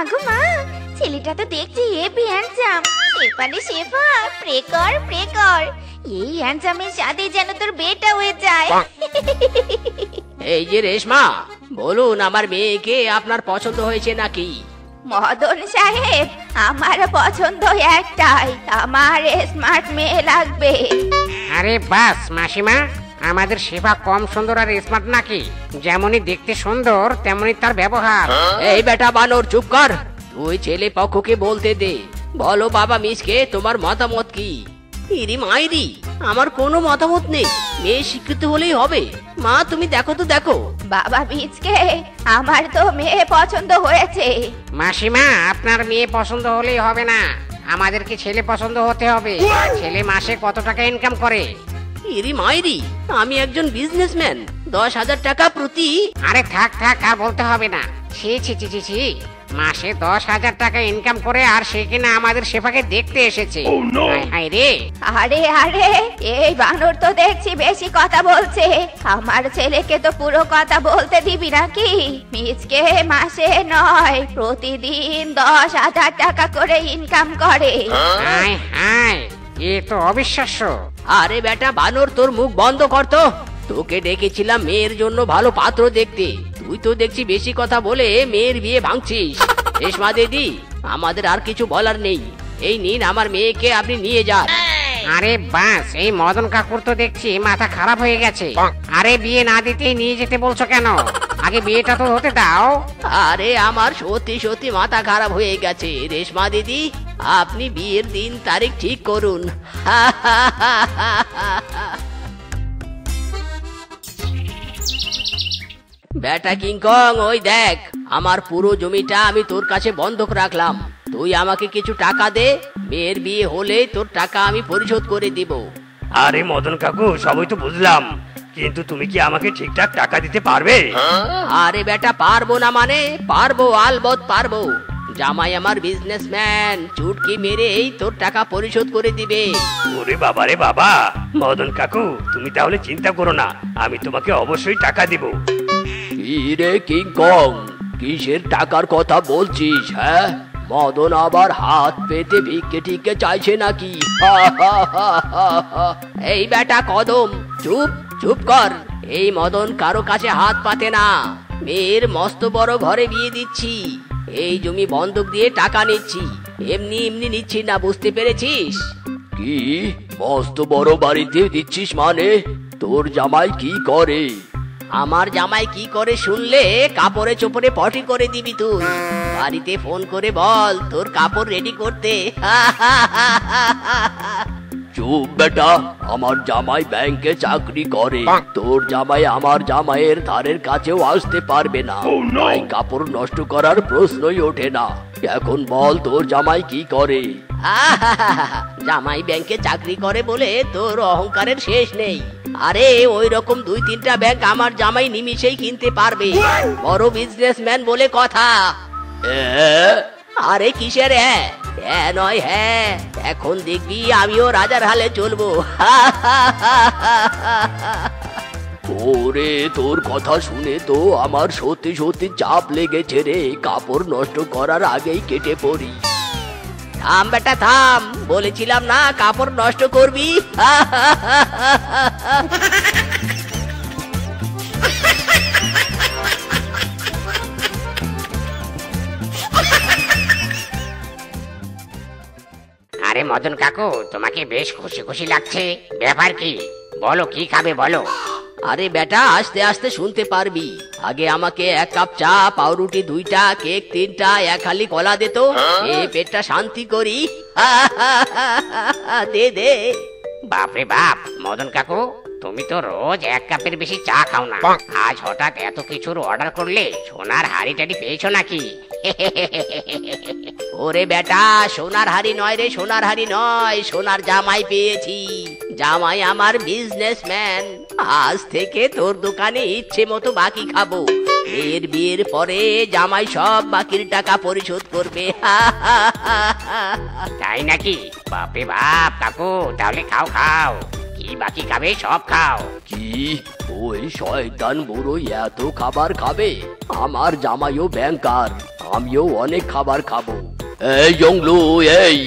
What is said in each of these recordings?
মাগো মা, ছেলেটা তো দেখছি হেভি হ্যান্ডসাম। শেফালি শেফা, প্রে কর। এই হ্যান্ডসামের সাথে যেন তোর বিয়েটা হয়ে যায়। এই যে রেশমা, বলুন আমার মেয়েকে আপনার পছন্দ হয়েছে নাকি? মদন সাহেব, আমার পছন্দ একটাই, আমার স্মার্ট মেয়ে লাগবে। আরে বাস মাসিমা, আমাদের শেফা কম সুন্দর আর স্মার্ট নাকি? যেমনই দেখতে সুন্দর তেমনি তার ব্যবহার। এই বেটা বানর, চুপ কর। তুই ছেলে পক্ষকে বলতে দে। বলো বাবা মিসকে, তোমার মতামত কি? ইরি মাইরি, আমার কোনো মতামত নেই। মেয়ে স্বীকৃত হলেই হবে। মা তুমি দেখো তো দেখো। বাবা বীজকে, আমার তো মেয়ে পছন্দ হয়েছে। মাসিমা, আপনার মেয়ে পছন্দ হলেই হবে না, আমাদেরকে ছেলে পছন্দ হতে হবে। ছেলে মাসে কত টাকা ইনকাম করে? ইরি মাইরি, আমি একজন বিজনেসম্যান, 10,000 টাকা প্রতি। আরে থাক আর বলতে হবে না। ছি, মাসে 10,000 টাকা ইনকাম করে আর সে কিনা আমাদের শেফাকে দেখতে এসেছে। হায় রে। আরে এই বানর তো দেখছি বেশি কথা বলছে। আমার ছেলেকে তো পুরো কথা বলতে দিবি নাকি? মিজকে মাসে নয়, প্রতিদিন 10,000 টাকা করে ইনকাম করে। হায়, এ তো অবিশ্বাস্য। আরে বেটা বানর, তোর মুখ বন্ধ কর তো। তোকে ডেকেছিলাম মেয়ের জন্য ভালো পাত্র দেখতে, তুই তো দেখছি বেশি কথা বলে মেয়ের বিয়ে ভাঙছিস। রেশমা দিদি, আমাদের আর কিছু বলার নেই। এই নিন, আমার মেয়েকে আপনি নিয়ে যান। আরে বাস, এই মদন কাকুর তো দেখছি মাথা খারাপ হয়ে গেছে। আরে বিয়ে না দিতেই নিয়ে যেতে বলছো কেন? আগে বিয়েটা তো হতে দাও। আরে আমার সত্যি মাথা খারাপ হয়ে গেছে। রেশমা দিদি, আপনি বিয়ের দিন তারিখ ঠিক করুন। বেটা কিংকং, ওই দেখ, আমার পুরো জমিটা আমি তোর কাছে বন্ধক রাখলাম। তুই আমাকে কিছু টাকা দে, মেয়ের বিয়ে হলে তোর টাকা আমি পরিশোধ করে দিব। আরে মদন কাকু, সবই তো বুঝলাম, কিন্তু তুমি কি আমাকে ঠিকঠাক টাকা দিতে পারবে? আরে বেটা, পারবো না মানে? পারবো, আলবত পারবো। জামাই আমার বিজনেসম্যান, চুটকি মেরেই তোর টাকা পরিশোধ করে দিবে। ওরে বাবা রে বাবা, মদন কাকু তুমি তাহলে চিন্তা করো না, আমি তোমাকে অবশ্যই টাকা দিব। রে কিংকং, কিসের টাকার কথা বলছিস? হ্যাঁ, মদন আবার হাত পেতে ভিক্ষে টিকে চাইছে নাকি? এই বেটা কদম, চুপ কর। এই মদন কারো কাছে হাত পাতে না। মেয়ের মস্ত বড় ঘরে বিয়ে দিচ্ছি, এই জমি বন্ধক দিয়ে টাকা নিচ্ছি, এমনি নিচ্ছি না, বুঝতে পেরেছিস? কি মস্ত বড় বাড়িতে দিচ্ছিস মানে? তোর জামাই কি করে? আমার জামাই কি করে শুনলে কাপড়ে চোপড়ে পটি করে দিবি তুই। বাড়িতে ফোন করে বল তোর কাপড় রেডি করতে। চুপ বেটা, আমার জামাই ব্যাংকে চাকরি করে। তোর জামাই আমার জামাইয়ের ধারের কাছেও আসতে পারবে না, তাই কাপড় নষ্ট করার প্রশ্নই ওঠে না। এখন বল তোর জামাই কি করে? জামাই ব্যাংকে চাকরি করে বলে তোর অহংকারের শেষ নেই। আরে ওই রকম 2-3টা ব্যাংক আমার জামাই নিমিষেই কিনতে পারবে, বড় বিজনেসম্যান বলে কথা। আরে কিসের হ্যাঁ নয় হ্যাঁ, এখন দেখবি আমিও রাজার হালে চলবো। ওরে, তোর কথা শুনে তো আমার সত্যি চাপ লেগেছে রে। কাপড় নষ্ট করার আগেই কেটে পড়ি। থাম বেটা থাম, বলেছিলাম না কাপড় নষ্ট করবি। আরে মদন কাকু, তোমাকে বেশ খুশি লাগছে, ব্যাপার কি? বলো কি খাবে বলো। আরে বেটা, আস্তে আস্তে শুনতে পারবি। আগে আমাকে 1 কাপ চা, পাউরুটি 2টা, কেক 3টা, 1 হালি কলা দে তো, এই পেটটা শান্তি করি। দে। বাপরে বাপ, মদন কাকু তুমি তো রোজ 1 কাপের বেশি চা খাও না, আজ হঠাৎ এত কিছুর অর্ডার করলে? সোনার হাড়ি টাড়ি পেয়েছো নাকি? ওরে বেটা, সোনার হাড়ি নয় রে, সোনার হাড়ি নয়, সোনার জামাই পেয়েছি। জামাই আমার বিজনেসম্যান, আজ থেকে তোর দোকানে ইচ্ছে মতো বাকি খাবো। বিয়ের পরে জামাই সব বাকির টাকা পরিশোধ করবে। তাই নাকি? বাপরে বাপ কাকু, তাহলে খাও, কি বাকি খাবে সব খাও। কি ওই শয়তান বুড়ো এত খাবার খাবে? আমার জামাইও ব্যাংকার, আমিও অনেক খাবার খাবো। এই জংলু, এই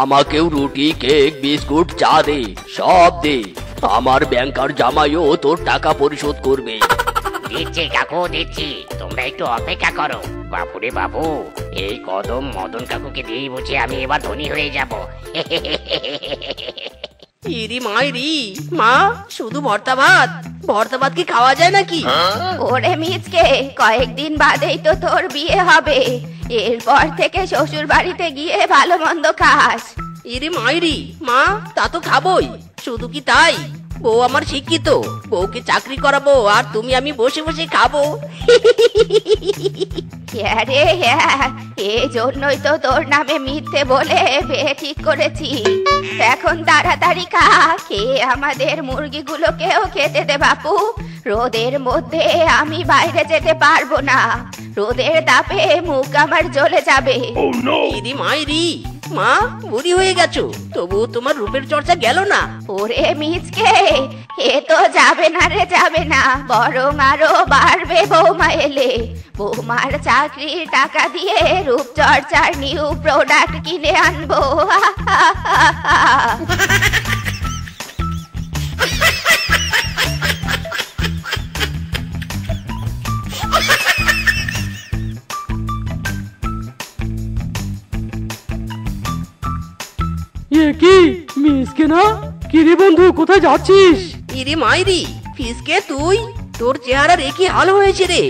আমাকেও রুটি, কেক, বিস্কুট, চা দে, সব দে। আমার ব্যাংকার জামাইও তোর টাকা পরিশোধ করবে। দিচ্ছি কাকু দিচ্ছি, তোমরা একটু অপেক্ষা করো। বাপুরে বাবু, এই কদম মদন কাকুকে দিয়েই বুঝি আমি এবার ধনী হয়ে যাব। ইরি মাইরি, মা শুধু ভর্তা ভাত? ভর্তা ভাত কি খাওয়া যায় নাকি? ওরে মিচকে, কয়েকদিন বাদেই তো তোর বিয়ে হবে। এরপর থেকে শ্বশুর বাড়িতে গিয়ে ভালো মন্দ খাস। ইরি মাইরি, মা তা তো খাবোই। শুধু কি তাই, বউ আমার শিক্ষিত, বউকে চাকরি করাবো আর তুমি আমি বসে বসে খাবো। হ্যাঁ রে হ্যাঁ, এই জন্যই তো তোর নামে মিথ্যে বলে বিয়ে ঠিক করেছি। এখন তাড়াতাড়ি খা, খেয়ে আমাদের মুরগিগুলোকেও খেতে দে বাপু। রোদের মধ্যে আমি বাইরে যেতে পারবো না, রোদের তাপে মুখ আমার জ্বলে যাবে। ইরি মাইরি, মা বুড়ি হয়ে গেছো, তবু তোমার রূপের চর্চা গেল না। ওরে মিচকে, এ তো যাবে না রে, যাবে না, বরং আরো বাড়বে বৌমা এলে। বৌমার চাকরির টাকা দিয়ে রূপচর্চার নিউ প্রোডাক্ট কিনে আনবো। এ কি মিসকে না? কিরে বন্ধু, কোথায় যাচ্ছিস? ইরি মাইরি, ফিসকে তুই? তোর চেহারার একই হাল হয়েছে রে।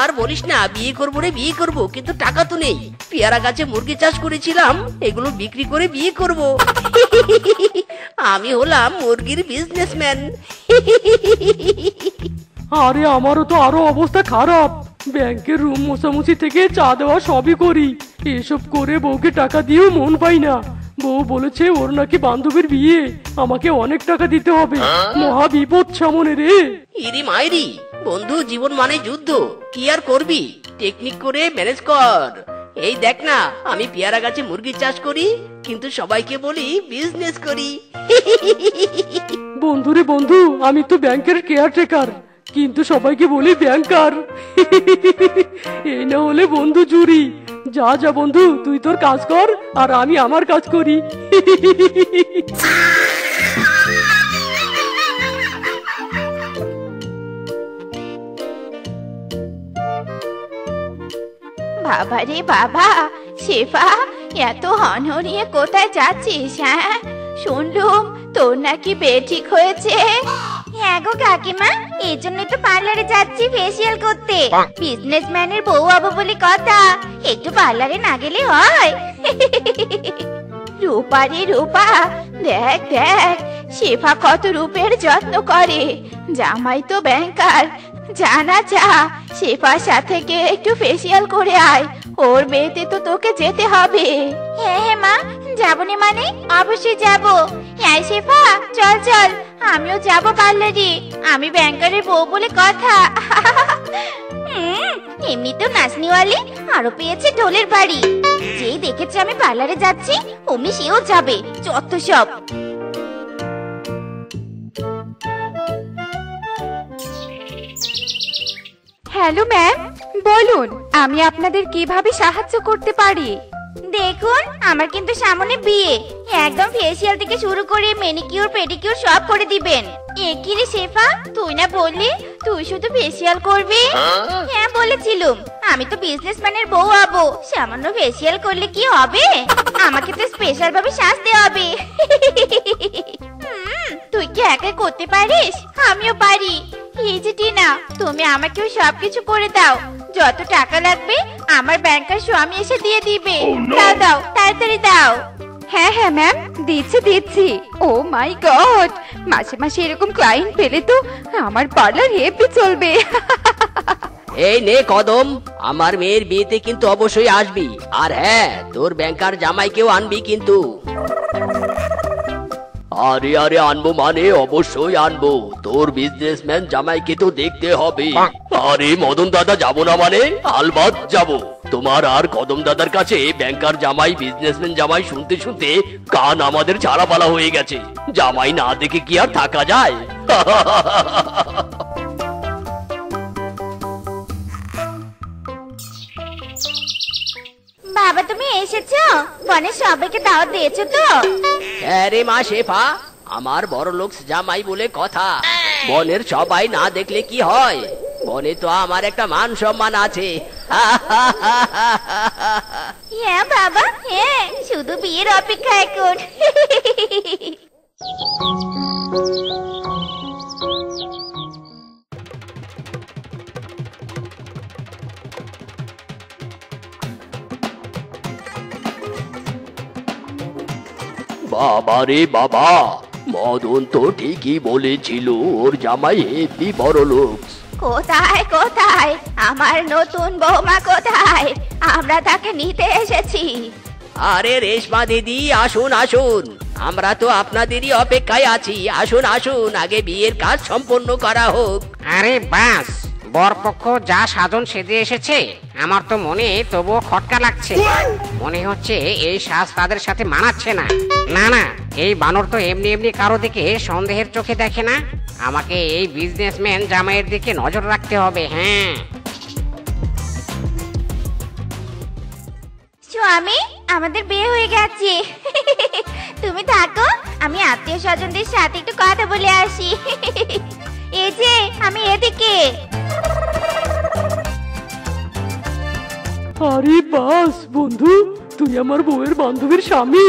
আর বলিস না, বিয়ে করবো রে বিয়ে করবো, কিন্তু টাকা তো নেই। পেয়ারা গাছে মুরগি চাষ করেছিলাম, এগুলো বিক্রি করে বিয়ে করব। আমি হলাম মুরগির বিজনেসম্যান। আরে আমারও তো আরো অবস্থা খারাপ। ব্যাংকের রুম মোছামুছি থেকে চা দেওয়া সবই করি, এসব করে বউকে টাকা দিয়েও মন পাই না। বউ বলেছে ওর নাকি বান্ধবীর বিয়ে, আমাকে অনেক টাকা দিতে হবে। মহা বিপদ সামনে রে। ইরি মাইরি, বন্ধু জীবন মানে যুদ্ধ, কি আর করবি, টেকনিক করে ম্যানেজ কর। এই দেখ না, আমি পেয়ারা গাছে মুরগি চাষ করি, কিন্তু সবাইকে বলি বিজনেস করি। বন্ধু রে বন্ধু, আমি তো ব্যাংকের কেয়ারটেকার, কিন্তু সবাইকে বলি ব্যাংকার। এই না হলে বন্ধু জুরি। যা যা বন্ধু, তুই তোর কাজ কর আর আমি আমার কাজ করি। বাবা রে বাবা, শেফা এত হনহনিয়ে কোথায় যাচ্ছিস? হ্যাঁ, শুনলুম তোর নাকি বিয়ে ঠিক হয়েছে। হ্যাঁ গো কাকিমা, এই জন্য তো পার্লারে যাচ্ছি ফেসিয়াল করতে। বিজনেসম্যানের বউ হবো বলে কথা, একটু পার্লারে না গেলে হয়? রূপা রে রূপা, দেখ দেখ শেফা কত রূপের যত্ন করে। জামাই তো ব্যাংকার, জানা যা শেফার সাথে গিয়ে একটু ফেসিয়াল করে আয়, ওর বিয়েতে তো তোকে যেতে হবে। হ্যাঁ হ্যাঁ মা, যাবো না মানে? অবশ্যই যাবো। হ্যাঁ শেফা, চল চল, আমিও যাবো পার্লারে, আমি ব্যাংকারের বউ বলে কথা। এমনি তো নাচনিওয়ালি আরো পেয়েছে ঢোলের বাড়ি। যেই দেখেছে আমি পার্লারে যাচ্ছি, অমনি সেও যাবে, যত সব। হ্যালো ম্যাম, বলুন আমি আপনাদের কিভাবে সাহায্য করতে পারি? দেখুন, আমার কিন্তু সামনে বিয়ে, একদম ফেসিয়াল থেকে শুরু করে ম্যানিকিউর পেডিকিউর সব করে দিবেন। একই রে শেফা, তুই না বললি তুই শুধু ফেসিয়াল করবি? হ্যাঁ বলেছিলুম, আমি তো বিজনেসম্যানের বউ হবো, সামান্য ফেসিয়াল করলে কি হবে? আমাকে তো স্পেশাল ভাবে সাজতে হবে। তুই কি একা করতে পারিস? আমিও পারি। এই যে টিনা, তুমি আমাকেও সবকিছু করে দাও, যত টাকা লাগবে আমার ব্যাংকার স্বামী এসে দিয়ে দিবে। দাও দাও, তাড়াতাড়ি দাও। হ্যাঁ হ্যাঁ ম্যাম, দিচ্ছি দিচ্ছি। ও মাই গড, মাসে মাসে এরকম ক্লায়েন্ট পেলে তো আমার পার্লার হেপি চলবে। এই নে কদম, আমার মেয়ের বিয়েতে কিন্তু অবশ্যই আসবি, আর হ্যাঁ তোর ব্যাংকার জামাইকেও আনবি কিন্তু। আরে আরে আনবো মানে অবশ্যই আনবো, তোর বিজনেসম্যান জামাইকে তো দেখতে হবে। আরে মদন দাদা যাবো না মানে? আলবাত যাবো। তোমার আর কদম দাদার কাছে ব্যাংকার জামাই বিজনেসম্যান জামাই শুনতে শুনতে কান আমাদের ছাড়া পালা হয়ে গেছে। জামাই না দেখে কি আর থাকা যায়? বাবা তুমি এসেছো? বনের সবাইকে দাওয়াত দিয়েছো তো? হ্যাঁ রে মা শেফা, আমার বড় লোক জামাই বলে কথা। বনের সবাই না দেখলে কি হয়? বনে তো আমার একটা মান সম্মান আছে। হ্যাঁ বাবা, হ্যাঁ, শুধু বিয়ের অপেক্ষা এখন। বাবা রে বাবা, মদন তো ঠিকই বলেছিল, ওর জামাই হেবি বড় লোক। কোথায় কোথায় আমার নতুন বৌমা কোথায়? আমরা তাকে নিতে এসেছি। আরে রেশমা দিদি, আসুন আসুন, আমরা তো আপনাদেরই অপেক্ষায় আছি। আসুন আসুন, আগে বিয়ের কাজ সম্পন্ন করা হোক। আরে বাস, বরপক্ষ যা সাজন সেজে এসেছে, আমার তো মনে তবুও খটকা লাগছে। মনে হচ্ছে এই সাজ তাদের সাথে মানাচ্ছে না। না না, এই বানর তো এমনি এমনি কারো দিকে সন্দেহের চোখে দেখে না। আমাকে এই বিজনেসম্যান জামাইয়ের দিকে নজর রাখতে হবে। হ্যাঁ স্বামী, আমাদের বিয়ে হয়ে গেছে। তুমি থাকো, আমি আত্মীয় স্বজনদের সাথে একটু কথা বলে আসি। এই যে আমি এদিকে। আরে বাস বন্ধু, তুই আমার বউয়ের বান্ধবীর স্বামী।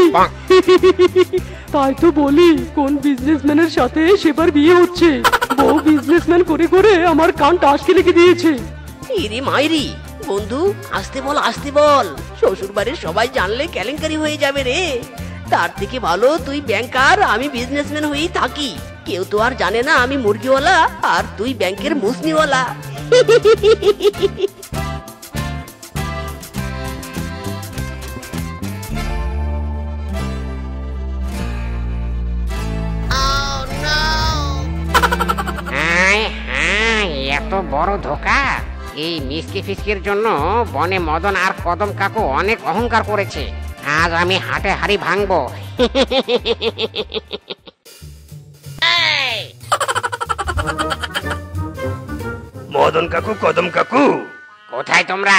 তাই তো বলি, কোন বিজনেসম্যানের সাথে সেবার বিয়ে হচ্ছে। বউ বিজনেসম্যান করে করে আমার কান টাসকে লেগে দিয়েছে। ইরি মাইরি, বন্ধু আসতে বল আসতে বল, শ্বশুর বাড়ির সবাই জানলে কেলেঙ্কারি হয়ে যাবে রে। তার থেকে ভালো তুই ব্যাংকার, আমি বিজনেসম্যান হয়েই থাকি। কেউ তো আর জানে না আমি মুরগিওয়ালা আর তুই ব্যাংকের মুসনিওয়ালা। এত বড় ধোকা! এই মিসকি ফিসকির জন্য বনে মদন আর কদম কাকু অনেক অহংকার করেছে। আজ আমি হাটে হাড়ি ভাঙবো। মদন কাকু, কদম কাকু, কোথায় তোমরা?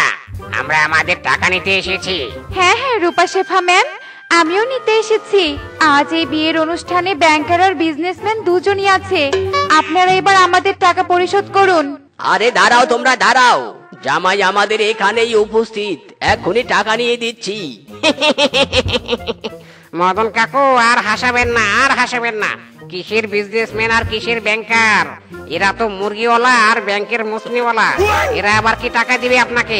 আমরা আমাদের টাকা নিতে এসেছি। হ্যাঁ হ্যাঁ রূপা শেফা ম্যাম, আমিও নিতে এসেছি। আজ এই বিয়ের অনুষ্ঠানে ব্যাংকার আর বিজনেসম্যান দুজনই আছে। আপনারা এবার আমাদের টাকা পরিশোধ করুন। আরে দাঁড়াও, তোমরা দাঁড়াও, জামাই আমাদের এখানেই উপস্থিত, এক্ষুনি টাকা নিয়ে দিচ্ছি। মদন কাকু আর হাসাবেন না, আর হাসাবেন না। কিসের বিজনেসম্যান আর কিসের ব্যাংকার? এরা তো মুরগিওয়ালা আর ব্যাংকের মুসনিওয়ালা। এরা আবার কি টাকা দিবে আপনাকে?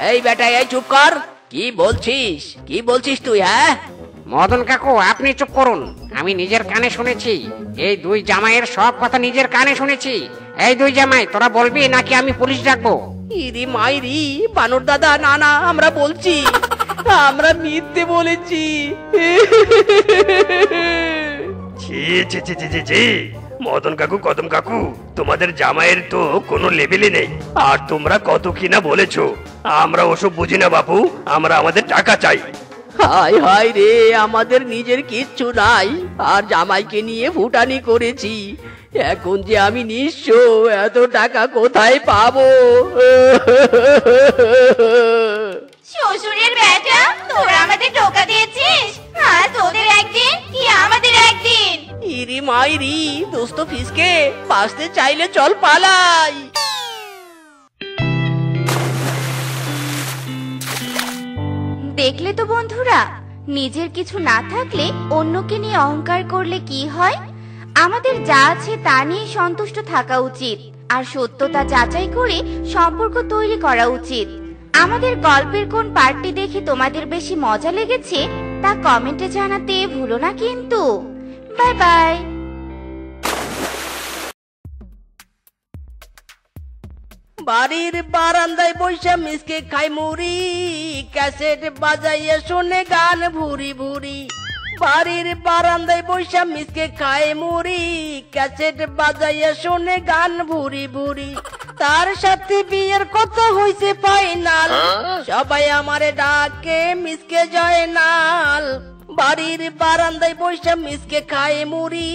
এই বেটা, এই চুপ কর। কি বলছিস তুই? হ্যাঁ মদন কাকু আপনি চুপ করুন। আমি নিজের কানে শুনেছি, এই দুই জামাইয়ের সব কথা নিজের কানে শুনেছি। এই দুই জামাই, তোরা বলবি নাকি আমি পুলিশ ডাকবো? ইরি মাইরি, বানর দাদা, না না, আমরা বলছি, আমরা মিথ্যে বলেছি। ছি ছি ছি ছি ছি ছি। মদন কাকু, কদম কাকু, তোমাদের জামাইয়ের তো কোনো লেভেলই নেই। আর তোমরা কত কিনা বলেছো, আমরা ওসব বুঝি না বাপু, আমরা আমাদের টাকা চাই। হায় হায় রে, আমাদের নিজের কিচ্ছু নাই, আর জামাইকে নিয়ে ফুটানি করেছি। এখন যে আমি নিঃস্ব, এত টাকা কোথায় পাবো? শ্বশুরের বেটা, তোরা আমাদের টোকা দিয়েছিস। আর তোদের একদিন কি আমাদের একদিন। ইরি মাইরি, দোস্ত ফিসকে বাঁচতে চাইলে চল পালাই। দেখলে তো বন্ধুরা, নিজের কিছু না থাকলে অন্যকে নিয়ে অহংকার করলে কি হয়। আমাদের যা আছে তা নিয়ে সন্তুষ্ট থাকা উচিত, আর সত্যতা যাচাই করে সম্পর্ক তৈরি করা উচিত। আমাদের গল্পের কোন পার্টটি দেখে তোমাদের বেশি মজা লেগেছে তা কমেন্টে জানাতে ভুলো না কিন্তু। Bye bye. বাড়ির বারান্দায় বৈশা মিসকে খাই মুড়ি, ক্যাসেট বাজাইয়া শোনে গান ভুরি ভুরি। বাড়ির বারান্দায় বৈশা মিসকে খায় মুড়ি, ক্যাসেট বাজাইয়া শোনে গান ভুরি ভুরি। তার সাথে বিয়ের কথা হইছে ফাইনাল, সবাই আমারে ডাকে মিসকে জয়নাল। বাড়ির বারান্দায় বৈশা মিসকে খায় মুড়ি,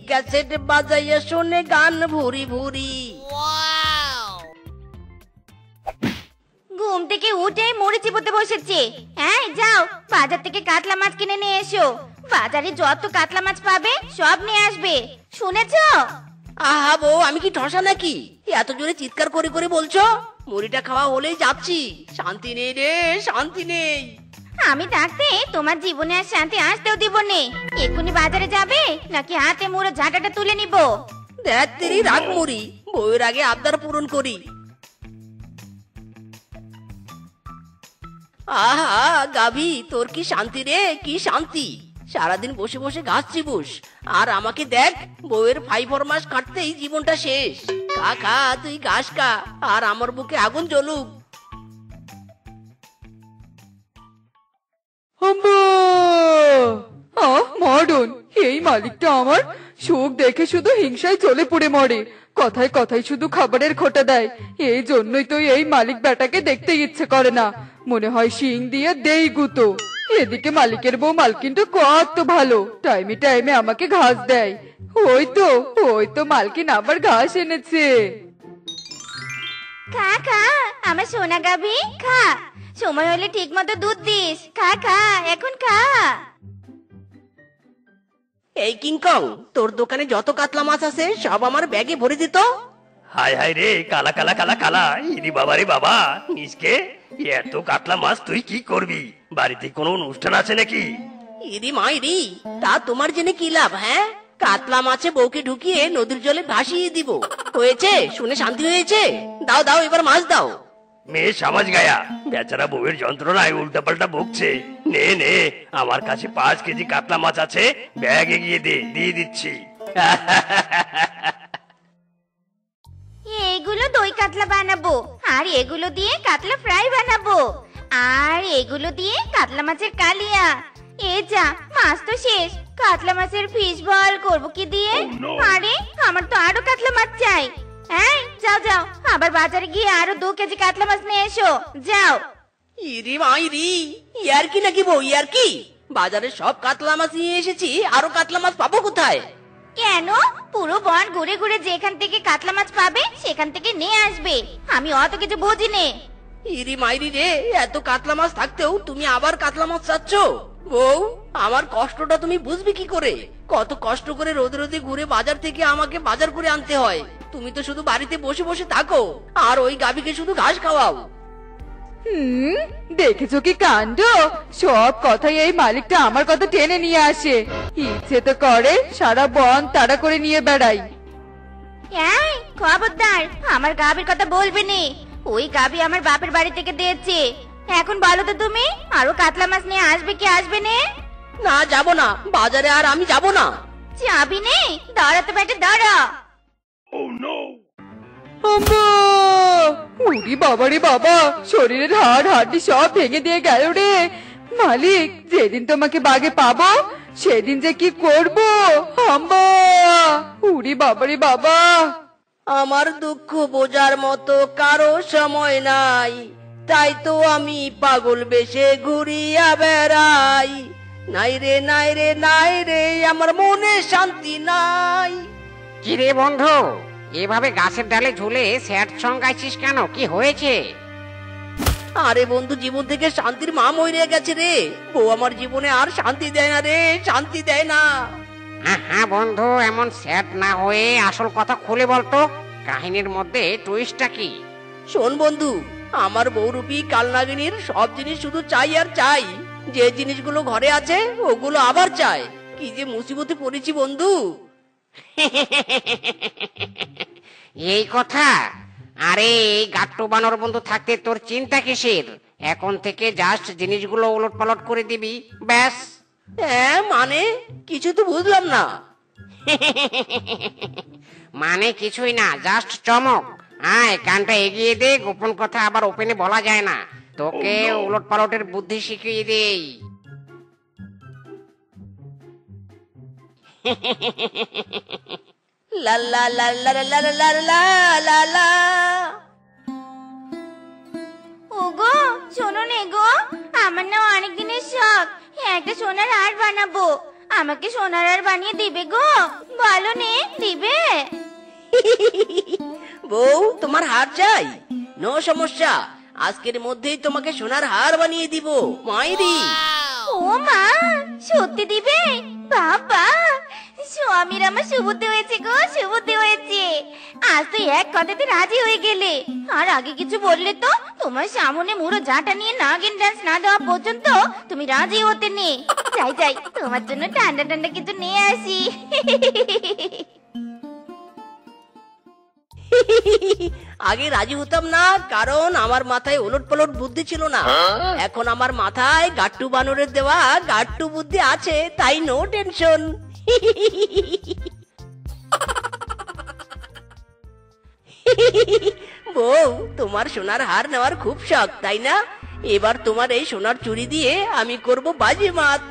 ক্যাসেট বাজাইয়া শোনে গান ভুরি ভুরি। ঘুম থেকে উঠে মুড়ি চিবোতে বসেছে। হ্যাঁ যাও, বাজার থেকে কাতলা মাছ কিনে নিয়ে এসো। বাজারে যত কাতলা মাছ পাবে সব নিয়ে আসবে, শুনেছো? আহা বউ, আমি কি ঠসা নাকি এত জোরে চিৎকার করে করে বলছো? মুড়িটা খাওয়া হলেই যাচ্ছি, শান্তি নেই রে, শান্তি নেই। আমি থাকতে তোমার জীবনে আর শান্তি আসতেও দিব নে। এক্ষুনি বাজারে যাবে নাকি হাতে মুড়ো ঝাঁটাটা তুলে নিব? দেখ তেরি রাগ মুড়ি, বউয়ের আগে আবদার পূরণ করি। আহা গাভী, তোর কি শান্তি রে, কি শান্তি। সারাদিন বসে বসে ঘাস চিবুস, আর আমাকে দেখ বউয়ের 5 মাস কাটতেই জীবনটা শেষ। খা খা, তুই ঘাস খা, আর আমার বুকে আগুন জ্বলুক। মরণ, এই মালিকটা আমার সুখ দেখে শুধু হিংসায় চলে পড়ে মরে। কথায় কথায় শুধু খাবারের খোঁটা দেয়। এই জন্যই তো এই মালিক বেটাকে দেখতে ইচ্ছে করে না, মনে হয় শিং দিয়ে দেই গুতো। এদিকে মালিকের বউ মালকিনটা কত ভালো, টাইমে টাইমে আমাকে ঘাস দেয়। ওই তো মালকিন আবার ঘাস এনেছে। খা খা আমার সোনা গাবি, খা। সময় হলে ঠিক মতো দুধ দিস। খা খা, এখন খা। এই কিংকং, তোর দোকানে যত কাতলা মাছ আছে সব আমার ব্যাগে ভরে দিত। হায় হায় রে, কালা কালা কালা কালা, ইরি বাবা রে বাবা। মিসকে, এত কাতলা মাছ তুই কি করবি? বাড়িতে কোনো অনুষ্ঠান আছে নাকি? ইরি মাইরি, তা তোমার জেনে কি লাভ? হ্যাঁ, কাতলা মাছে বউকে ঢুকিয়ে নদীর জলে ভাসিয়ে দিব। হয়েছে, শুনে শান্তি হয়েছে। দাও দাও, এবার মাছ দাও। মেয়ে সমাজ গায়া, বেচারা বউয়ের যন্ত্রণায় উল্টা পাল্টা বকছে। নে নে, আমার কাছে 5 কেজি কাতলা মাছ আছে, ব্যাগ এগিয়ে দে, দিয়ে দিচ্ছি। এগুলো দই কাতলা বানাবো, আর এগুলো দিয়ে কাতলা ফ্রাই বানাবো, আর এগুলো দিয়ে কাতলা মাছের কালিয়া। এ যা, মাছ তো শেষ। কাতলা মাছের ফিশ বল করবো কি দিয়ে? আরে আমার তো আরো কাতলা মাছ চাই। হ্যাঁ যাও যাও, আবার বাজারে গিয়ে আরো 2 কেজি কাতলা মাছ নিয়ে এসো, যাও। ইরি মাইরি, ইয়ার কি নাকি বউ, ইয়ার কি? বাজারে সব কাতলা মাছ নিয়ে এসেছি, আরো কাতলা মাছ পাবো কোথায়? কেন? পুরো বন ঘুরে ঘুরে যেখান থেকে কাতলা মাছ পাবে সেখান থেকে নিয়ে আসবে। আমি অত কিছু বুঝি নে। ইরি মাইরি রে, এত কাতলা মাছ থাকতেও তুমি আবার কাতলা মাছ চাচ্ছ? বউ, আমার কষ্টটা তুমি বুঝবে কি করে? কত কষ্ট করে রোদে রোদে ঘুরে বাজার থেকে আমাকে বাজার করে আনতে হয়। তুমি তো শুধু বাড়িতে বসে বসে থাকো, আর ওই গাভীকে শুধু ঘাস খাওয়াও। দেখেছো কি কাণ্ড? সব কথাই এই মালিকটা আমার কথা টেনে নিয়ে আসে। ইচ্ছে তো করে সারা বন তাড়া করে নিয়ে বেড়াই। এই খবরদার, আমার গাভীর কথা বলবে নি। ওই গাভী আমার বাপের বাড়ি থেকে দিয়েছে। এখন বলো তো তুমি, আরো কাতলা মাছ নিয়ে আসবে কি আসবে নে? না, যাব না, বাজারে আর আমি যাব না। যাবি নে? দাঁড়া তো বেটা, দাঁড়া। উরি বাবা রে বাবা, শরীরের হাড় হাড্ডি সব ভেঙে দিয়ে গেল রে। মালিক, যেদিন তোমাকে বাগে পাবো সেদিন যে কি করবো। আম্মা, উরি বাবা রে বাবা। আমার দুঃখ বোঝার মতো কারো সময় নাই, তাই তো আমি পাগল বেশে ঘুরিয়া বেড়াই। নাই রে নাই রে নাই রে, আমার মনে শান্তি নাই। কিরে বন্ধু, এভাবে গাছের ডালে ঝুলে স্যাড সং গাইছিস কেন? কি হয়েছে? আরে বন্ধু, জীবন থেকে শান্তির মা মরে গেছে রে। বউ আমার জীবনে আর শান্তি দেয় না রে, শান্তি দেয় না। হ্যাঁ বন্ধু, এমন স্যাড না হয়ে আসল কথা খুলে বলতো, কাহিনীর মধ্যে টুইস্টটা কি? শোন বন্ধু, আমার বউরূপী কালনাগিনীর সব জিনিস শুধু চাই আর চাই। যে জিনিসগুলো ঘরে আছে ওগুলো আবার চাই। কি যে মুসিবতে পড়েছি বন্ধু। এই কথা? আরে এই গাট্টু বানর বন্ধু থাকতে তোর চিন্তা কিসের? এখন থেকে জাস্ট জিনিসগুলো উলট পালট করে দিবি, ব্যাস। হ্যাঁ মানে, কিছু তো বুঝলাম না। মানে কিছুই না, জাস্ট চমক। আয়, কানটা এগিয়ে দে, গোপন কথা আবার ওপেনে বলা যায় না। তোকে উলট পালটের বুদ্ধি শিখিয়ে দেই। লা লা লা লা লা লা লা লা লা লা। ওগো শোনো নে গো, আমার না অনেক দিনের শখ একটা সোনার হার বানাবো। আমাকে সোনার হার বানিয়ে দিবে গো? বলো নে, দিবে? বউ, তোমার হার চাই? নো সমস্যা, আজকের মধ্যেই তোমাকে সোনার হার বানিয়ে দিব মাইরি। ও মা, সত্যি দিবে? বাবা, স্বামীর আমার সুবুদ্ধি হয়েছে গো, সুবুদ্ধি হয়েছে। আজ তো এক কথাতে রাজি হয়ে গেলে, আর আগে কিছু বললে তো তোমার সামনে মুড়ো জাটা নিয়ে নাগিন ডান্স না দেওয়া পর্যন্ত তুমি রাজি হতে নে। যাই যাই, তোমার জন্য ঠান্ডা ঠান্ডা কিছু নিয়ে আসি। আগে রাজি হতাম না, কারণ আমার মাথায় ওলট পালট বুদ্ধি ছিল না। এখন আমার মাথায় গাট্টু বানরের দেওয়া গাট্টু বুদ্ধি আছে, তাই নো টেনশন। বউ, তোমার সোনার হার নেওয়ার খুব শখ তাই না? এবার তোমার এই সোনার চুড়ি দিয়ে আমি করব বাজিমাত।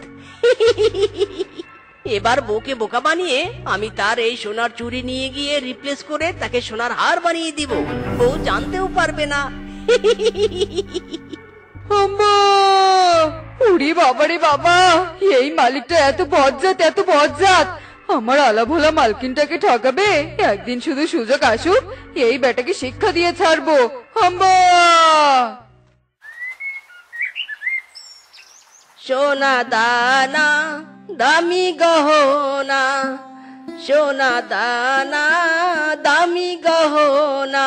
এবার বউকে বোকা বানিয়ে আমি তার এই সোনার চুড়ি নিয়ে গিয়ে রিপ্লেস করে তাকে সোনার হার বানিয়ে দিব, বউ জানতেও পারবে না। আম্মা! উড়ি বাবারে বাবা, এই মালিকটা এত বজ্জাত, এত বজ্জাত। আমার আলা ভোলা মালকিনটাকে ঠকাবে। একদিন শুধু সুযোগ আসুক, এই বেটাকে শিক্ষা দিয়ে ছাড়বো। আম্মা! সোনা দানা দামি গহনা, সোনা দানা দামি গহনা,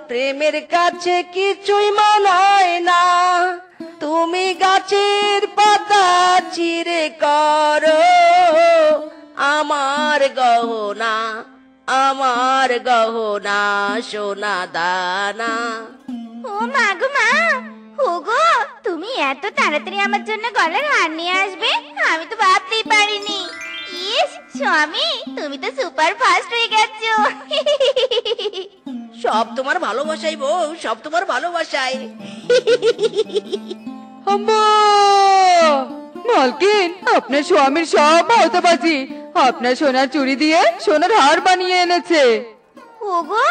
প্রেমের কাছে কিছুই মানায় না। তুমি গাছের পাতা চিরে করো আমার গহনা, আমার গহনা, সোনা দানা। ও মা গো মা, ওগো তুমি এত তাড়াতাড়ি আমার জন্য গলার হার নিয়ে আসবে আমি তো ভাবতেই পারিনি। ইস স্বামী, তুমি তো সুপার ফাস্ট হয়ে গেছো। সব তোমার ভালোবাসাই বউ, সব তোমার ভালোবাসাই। আম্মা! মালকিন, আপনার স্বামীর সব ভাওতাবাজি। আপনার সোনার চুড়ি দিয়ে সোনার হার বানিয়ে এনেছে। ওগো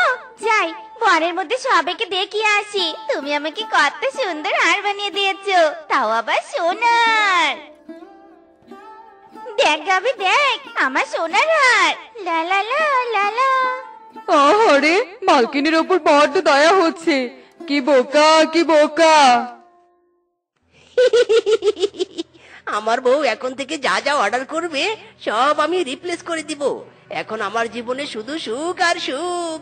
যাই, বনের মধ্যে সবাইকে দেখিয়ে আসি তুমি আমাকে কত সুন্দর হার বানিয়ে দিয়েছো, তাও আবার সোনার। দেখ গাবি দেখ, আমার সোনার হার। লা লা লা লা লা। আরে মালকিনের ওপর বড্ড দয়া হচ্ছে। কি বোকা, কি বোকা। আমার বউ এখন থেকে যা যা অর্ডার করবে সব আমি রিপ্লেস করে দিব। এখন আমার জীবনে শুধু সুখ আর সুখ।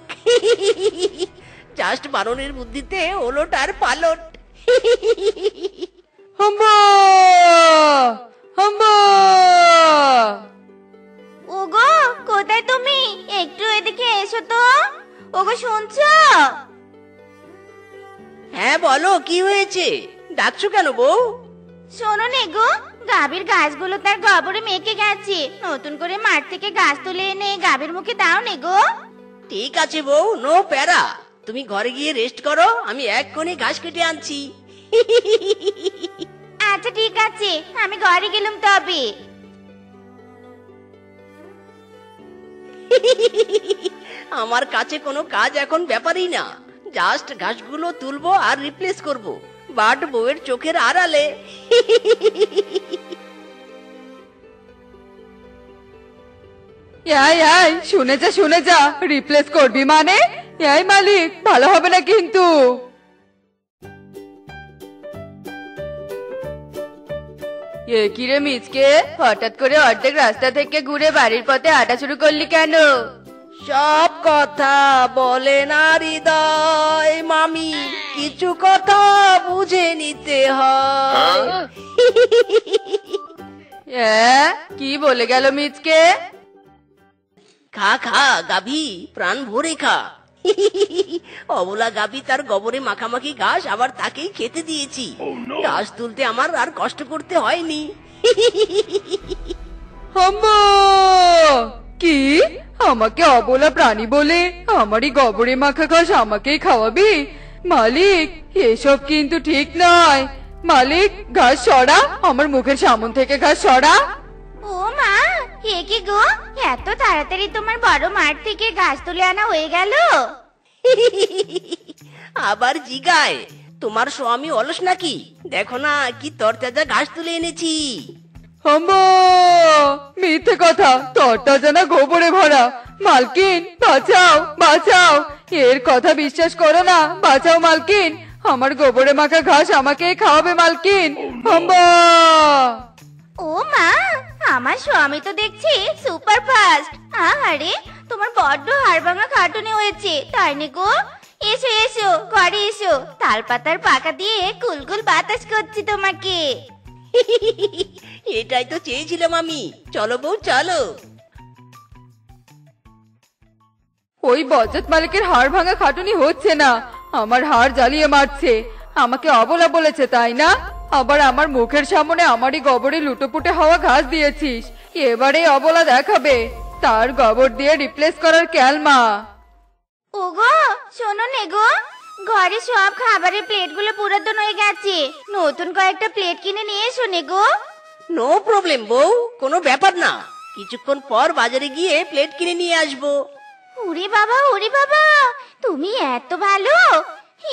জাস্ট বারণের বুদ্ধিতে ওলট আর পালট। আম্মা! আম্মা! ওগো কোথায় তুমি? একটু এদিকে এসো তো। ওগো শুনছো? হ্যাঁ বলো, কি হয়েছে? ডাকছো কেন বউ? শোনো নে গো, গাভীর গাছগুলো তার গোবরে মেকে গেছে। নতুন করে মাঠ থেকে গাছ তুলে এনে গাভীর মুখে দাও নে গো। ঠিক আছে বউ, নো প্যারা। তুমি ঘরে গিয়ে রেস্ট করো, আমি এক্ষুনি ঘাস কেটে আনছি। আচ্ছা ঠিক আছে, আমি ঘরে গেলাম তবে। আমার কাছে কোনো কাজ এখন ব্যাপারই না, জাস্ট ঘাসগুলো তুলবো আর রিপ্লেস করব, বাট বউয়ের চোখের আড়ালে। এই এই, শুনে যা, শুনে যা। রিপ্লেস করবি মানে? এই মালিক, ভালো হবে না কিন্তু। এ কি রে মিচকে, হঠাৎ করে অর্ধেক রাস্তা থেকে ঘুরে বাড়ির পথে হাঁটা শুরু করলি কেন? সব কথা বলে না হৃদয় মামি, কিছু কথা বুঝে নিতে হয়। কি বলে গেল মিচকে? খা খা গাভী, প্রাণ ভরে খা। অবলা গাভী তার গোবরে মাখামাখি ঘাস আবার তাকেই খেতে দিয়েছি। ঘাস তুলতে আমার আর কষ্ট করতে হয়নি। আম্মা! কি? আমাকে অবলা প্রাণী বলে আমারই গোবরে মাখা ঘাস আমাকেই খাওয়াবি? মালিক, এসব কিন্তু ঠিক নয়। মালিক, ঘাস সরা, আমার মুখের সামন থেকে ঘাস সরা। ও মা, এ কি গো, এত তাড়াতাড়ি তোমার বড় মাঠ থেকে ঘাস তুলে আনা হয়ে গেল? আবার জিগায়, তোমার স্বামী অলস নাকি? দেখো না কি তরতাজা ঘাস তুলে এনেছি। আম্মা! মিথ্যে কথা, তরটা জানা গোবরে ভরা। মালকিন, বাঁচাও, বাঁচাও। এর কথা বিশ্বাস করো না, বাঁচাও মালকিন। আমার গোবরে মাখা ঘাস আমাকে খাওয়াবে মালকিন। হাম্বা! ও মা, আমার স্বামী তো দেখছি সুপার ফাস্ট। আরে তোমার বড্ড হাড়ভাঙা খাটুনি হয়েছে তাই না গো? এসো এসো, ঘরে এসো, তাল পাতার পাকা দিয়ে কুলকুল বাতাস করছি তোমাকে। এটাই তো চেয়েছিলাম আমি। চলো বউ চলো। ওই বজ্জাত মালিকের হাড় ভাঙা খাটুনি হচ্ছে না, আমার হাড় জ্বালিয়ে মারছে। আমাকে অবলা বলেছে তাই না? আবার আমার মুখের সামনে আমারই গোবরে লুটোপুটে হওয়া ঘাস দিয়েছিস। এবারে অবলা দেখাবে, তার গোবর দিয়ে রিপ্লেস করার ক্যালমা। ওগো শোনো নে গো, ঘরে সব খাবারের প্লেটগুলো পুরাতন হয়ে গেছে, নতুন কয়েকটা প্লেট কিনে নিয়ে এসো নে গো। নো প্রবলেম বউ, কোনো ব্যাপার না। কিছুক্ষণ পর বাজারে গিয়ে প্লেট কিনে নিয়ে আসবো। ওরে বাবা, তুমি এত ভালো,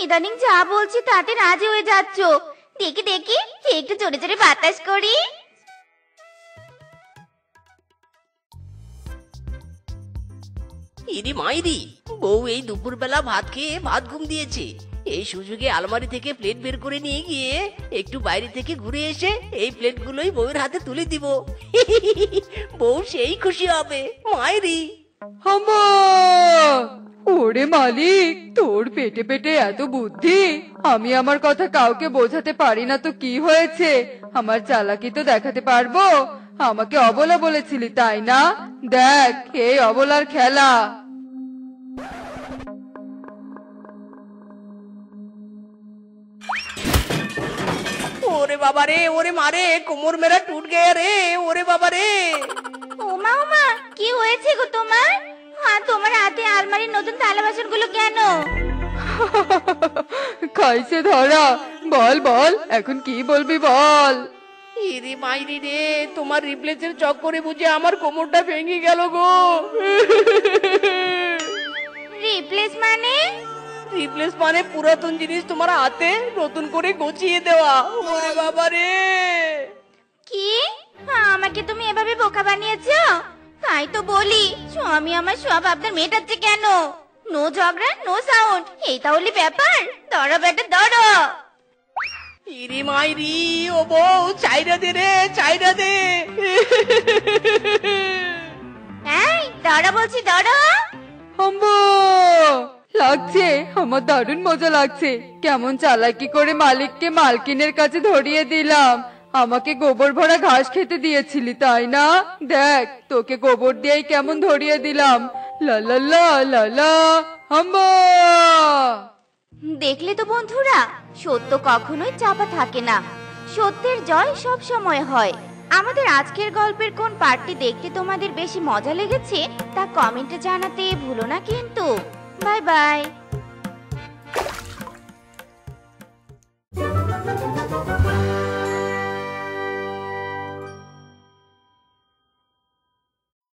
ইদানিং যা বলছি তাতে রাজি হয়ে যাচ্ছ। দেখি দেখি, একটু জোরে জোরে বাতাস করি। ইরি মাইরি, বউ এই দুপুরবেলা ভাত খেয়ে ভাত ঘুম দিয়েছে। এই সুযোগে আলমারি থেকে প্লেট বের করে নিয়ে গিয়ে একটু বাইরে থেকে ঘুরে এসে এই প্লেটগুলোই বউয়ের হাতে তুলে দিব। বউ সেই খুশি হবে। মাইরি হাম্বা! ওরে মালিক, তোর পেটে পেটে এত বুদ্ধি! আমি আমার কথা কাউকে বোঝাতে পারি না তো কি হয়েছে? আমার চালাকি তো দেখাতে পারবো। আমাকে অবলা বলেছিলি তাই না? দেখ এই অবলার খেলা। ওরে বাবা রে, ওরে মারে, কোমর মেরা টুট গয়া রে। ওরে বাবা রে! ওমা কি হয়েছে গো তোমার? তোমার হাতে আলমারির নতুন থালা বাসনগুলো কেন? খাইছে ধরা। বল বল, এখন কি বলবি বল। ইরি মাইরি রে, তোমার রিপ্লেসের চক্করে বুঝে আমার কোমরটা ভেঙে গেল গো। রিপ্লেস মানে? রিপ্লেস মানে পুরাতন জিনিস তোমার হাতে নতুন করে গছিয়ে দেওয়া। ওরে বাবা রে! কি? আমাকে তুমি এভাবে বোকা বানিয়েছো? তাই তো বলি, স্বামী আমার সব আপনার মেটাচ্ছে কেন? নো ঝগড়া নো সাউন্ড, এই তাহলে ব্যাপার। ধরো বেটা ধরো। ইরি মাইরি, ও বউ চাইরা দে রে, চাইরা দে। এই ধরো বলছি ধরো। হাম্বা! লাগছে, আমার দারুণ মজা লাগছে। কেমন চালাকি করে মালিককে মালকিনের কাছে ধরিয়ে দিলাম। আমাকে গোবর ভরা ঘাস খেতে দিয়েছিলি তাই না? দেখ তোকে গোবর দিয়েই কেমন ধরিয়ে দিলাম। লা লা লা লা লা। হাম্বা! দেখলে তো বন্ধুরা, সত্য কখনোই চাপা থাকে না, সত্যের জয় সব সময় হয়। আমাদের আজকের গল্পের কোন পার্টটি দেখতে তোমাদের বেশি মজা লেগেছে তা কমেন্টে জানাতে ভুলো না কিন্তু। Bye bye.